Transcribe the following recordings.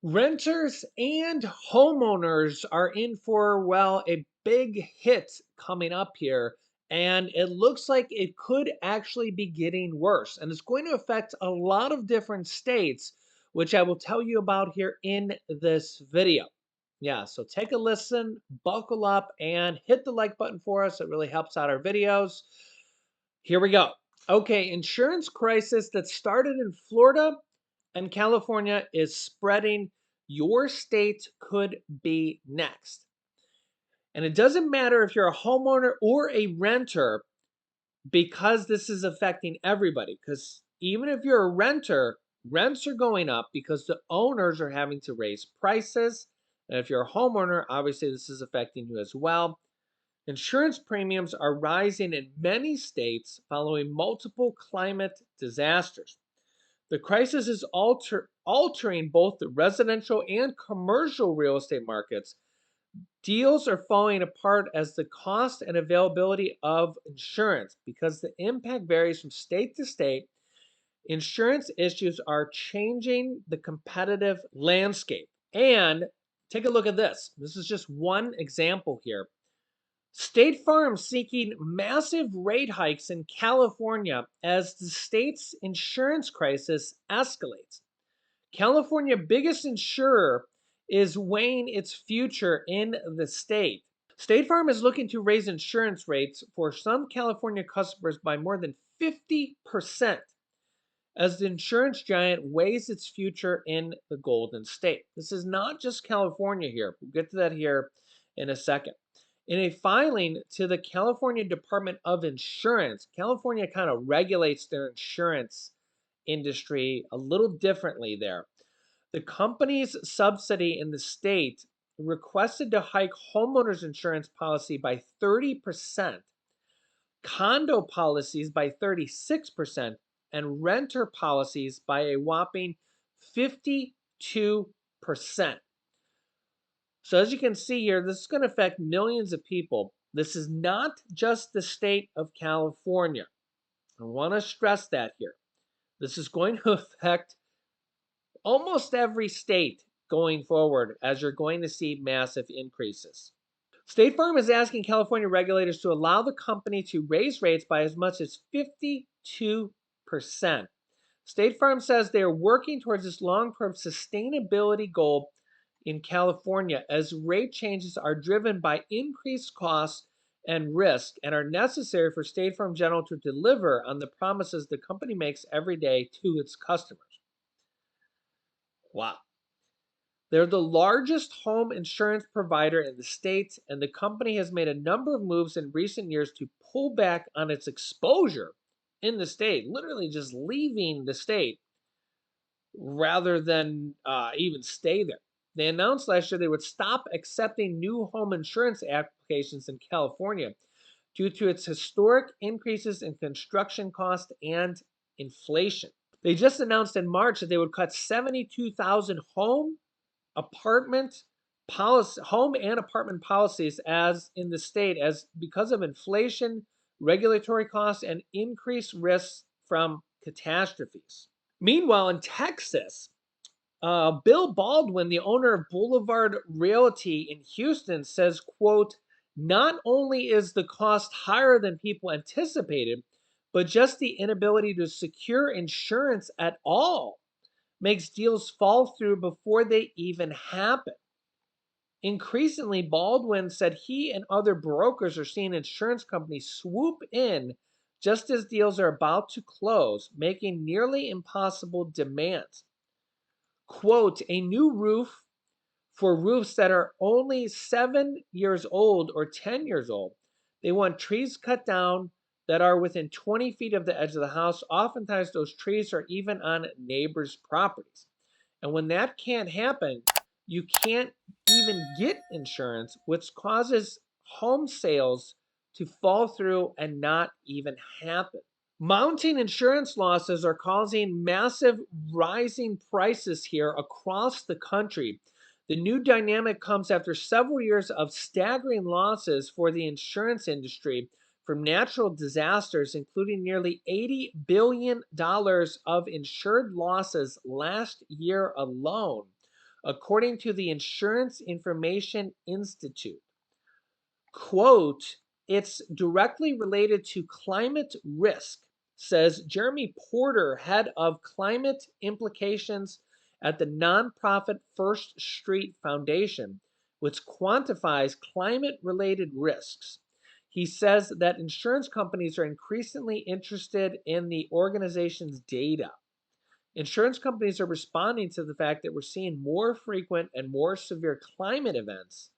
Renters and homeowners are in for, well, a big hit coming up here. And it looks like it could actually be getting worse. And it's going to affect a lot of different states, which I will tell you about here in this video. Yeah, so take a listen, buckle up, and hit the like button for us. It really helps out our videos. Here we go. Okay, insurance crisis that started in Florida and California is spreading. Your state could be next. And it doesn't matter if you're a homeowner or a renter because this is affecting everybody. Because even if you're a renter, rents are going up because the owners are having to raise prices. And if you're a homeowner, obviously this is affecting you as well. Insurance premiums are rising in many states following multiple climate disasters. The crisis is altering both the residential and commercial real estate markets. Deals are falling apart as the cost and availability of insurance, because the impact varies from state to state. Insurance issues are changing the competitive landscape. And take a look at this. This is just one example here. State Farm seeking massive rate hikes in California as the state's insurance crisis escalates. California biggest insurer is weighing its future in the state. State Farm is looking to raise insurance rates for some California customers by more than 50% as the insurance giant weighs its future in the Golden State. This is not just California here. We'll get to that here in a second. In a filing to the California Department of Insurance, California kind of regulates their insurance industry a little differently there. The company's subsidy in the state requested to hike homeowners insurance policy by 30%, condo policies by 36%, and renter policies by a whopping 52%. So as you can see here, this is going to affect millions of people. This is not just the state of California. I want to stress that here. This is going to affect almost every state going forward, as you're going to see massive increases. State Farm is asking California regulators to allow the company to raise rates by as much as 52%. State Farm says they are working towards this long-term sustainability goal in California, as rate changes are driven by increased costs and risk and are necessary for State Farm General to deliver on the promises the company makes every day to its customers. Wow. They're the largest home insurance provider in the state, and the company has made a number of moves in recent years to pull back on its exposure in the state, literally just leaving the state rather than even stay there. They announced last year they would stop accepting new home insurance applications in California due to its historic increases in construction costs and inflation. They just announced in March that they would cut 72,000 home and apartment policies as in the state, as because of inflation, regulatory costs, and increased risks from catastrophes. Meanwhile, in Texas, Bill Baldwin, the owner of Boulevard Realty in Houston, says, quote, not only is the cost higher than people anticipated, but just the inability to secure insurance at all makes deals fall through before they even happen. Increasingly, Baldwin said he and other brokers are seeing insurance companies swoop in just as deals are about to close, making nearly impossible demands. Quote, a new roof for roofs that are only 7 years old or 10 years old. They want trees cut down that are within 20 feet of the edge of the house. Oftentimes, those trees are even on neighbors' properties. And when that can't happen, you can't even get insurance, which causes home sales to fall through and not even happen. Mounting insurance losses are causing massive rising prices here across the country. The new dynamic comes after several years of staggering losses for the insurance industry from natural disasters, including nearly $80 billion of insured losses last year alone, according to the Insurance Information Institute. Quote, it's directly related to climate risk, says Jeremy Porter, head of climate implications at the nonprofit First Street Foundation, which quantifies climate related risks. He says that insurance companies are increasingly interested in the organization's data. Insurance companies are responding to the fact that we're seeing more frequent and more severe climate events,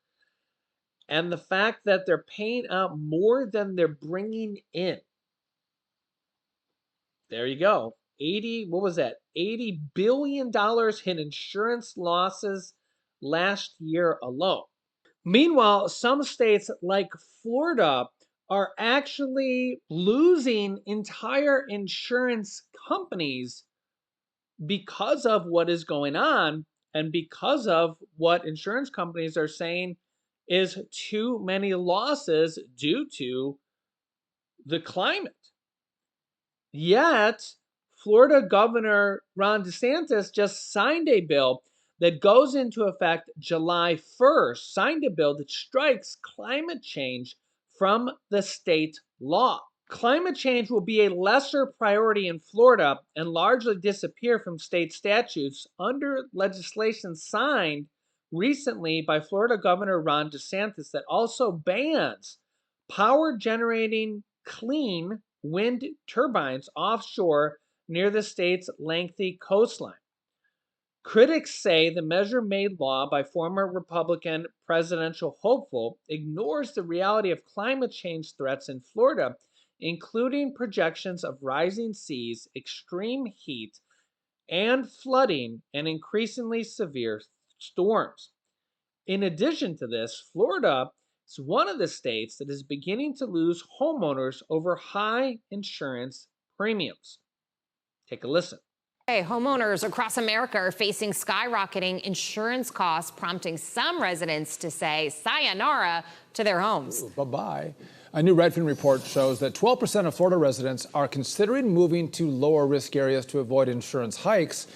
and the fact that they're paying out more than they're bringing in. There you go. What was that? $80 billion in insurance losses last year alone. Meanwhile, some states like Florida are actually losing entire insurance companies because of what is going on and because of what insurance companies are saying is too many losses due to the climate. Yet, Florida Governor Ron DeSantis just signed a bill that goes into effect July 1st, signed a bill that strikes climate change from the state law. Climate change will be a lesser priority in Florida and largely disappear from state statutes under legislation signed recently by Florida Governor Ron DeSantis that also bans power generating clean wind turbines offshore near the state's lengthy coastline. Critics say the measure made law by former Republican presidential hopeful ignores the reality of climate change threats in Florida, including projections of rising seas, extreme heat, and flooding and increasingly severe storms. In addition to this, Florida is one of the states that is beginning to lose homeowners over high insurance premiums. Take a listen. Hey, homeowners across America are facing skyrocketing insurance costs, prompting some residents to say sayonara to their homes. Ooh, bye-bye. A new Redfin report shows that 12% of Florida residents are considering moving to lower risk areas to avoid insurance hikes.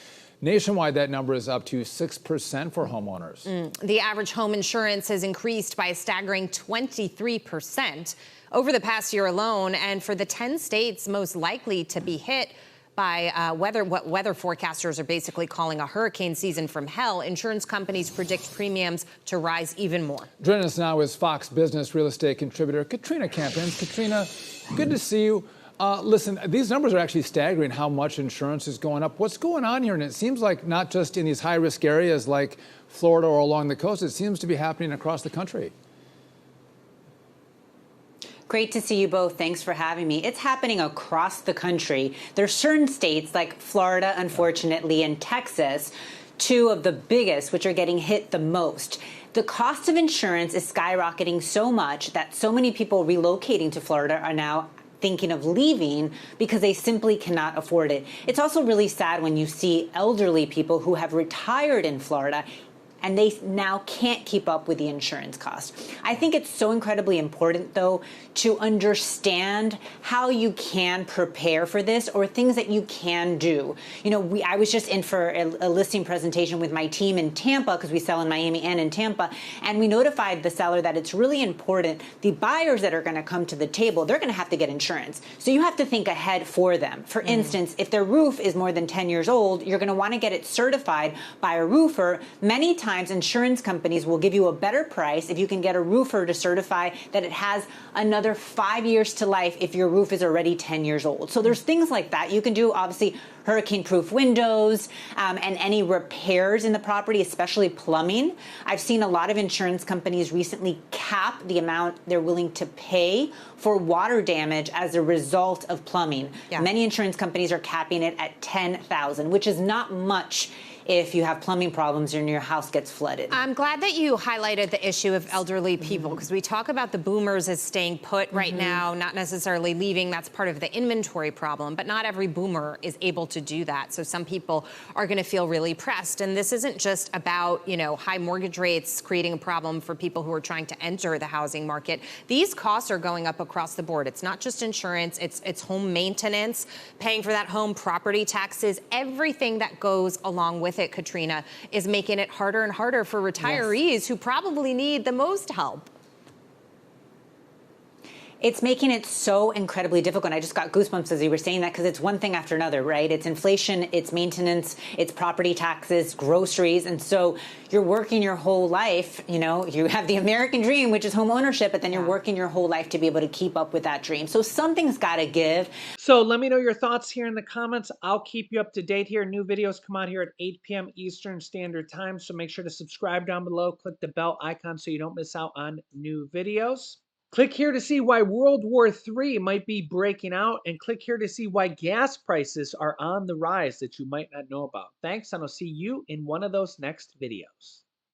Nationwide, that number is up to 6% for homeowners. The average home insurance has increased by a staggering 23% over the past year alone. And for the 10 states most likely to be hit by what weather forecasters are basically calling a hurricane season from hell, insurance companies predict premiums to rise even more. Joining us now is Fox Business real estate contributor Katrina Campins. Katrina, good to see you. Listen, these numbers are actually staggering how much insurance is going up. What's going on here? And it seems like not just in these high-risk areas like Florida or along the coast, it seems to be happening across the country. Great to see you both. Thanks for having me. It's happening across the country. There are certain states like Florida, unfortunately, and Texas, two of the biggest, which are getting hit the most. The cost of insurance is skyrocketing so much that so many people relocating to Florida are now thinking of leaving because they simply cannot afford it. It's also really sad when you see elderly people who have retired in Florida and they now can't keep up with the insurance cost. I think it's so incredibly important, though, to understand how you can prepare for this or things that you can do. You know, I was just in for a listing presentation with my team in Tampa because we sell in Miami and in Tampa, and we notified the seller that it's really important. The buyers that are going to come to the table, they're going to have to get insurance. So you have to think ahead for them. For instance, if their roof is more than 10 years old, you're going to want to get it certified by a roofer. Many times insurance companies will give you a better price if you can get a roofer to certify that it has another 5 years to life if your roof is already 10 years old. So there's things like that you can do. Obviously, hurricane-proof windows and any repairs in the property, especially plumbing. I've seen a lot of insurance companies recently cap the amount they're willing to pay for water damage as a result of plumbing. Yeah. Many insurance companies are capping it at $10,000, which is not much if you have plumbing problems and your house gets flooded. I'm glad that you highlighted the issue of elderly people because we talk about the boomers as staying put right now, not necessarily leaving. That's part of the inventory problem, but not every boomer is able to do that. So some people are going to feel really pressed. And this isn't just about, you know, high mortgage rates creating a problem for people who are trying to enter the housing market. These costs are going up across the board. It's not just insurance, it's home maintenance, paying for that home, property taxes, everything that goes along with it. hit, Katrina, is making it harder and harder for retirees who probably need the most help. It's making it so incredibly difficult. I just got goosebumps as you were saying that, because it's one thing after another, right? It's inflation, it's maintenance, it's property taxes, groceries. And so you're working your whole life, you know, you have the American dream, which is home ownership, but then you're working your whole life to be able to keep up with that dream. So something's got to give. So let me know your thoughts here in the comments. I'll keep you up to date here. New videos come out here at 8 p.m. Eastern Standard Time. So make sure to subscribe down below. Click the bell icon so you don't miss out on new videos. Click here to see why World War III might be breaking out, and click here to see why gas prices are on the rise that you might not know about. Thanks, and I'll see you in one of those next videos.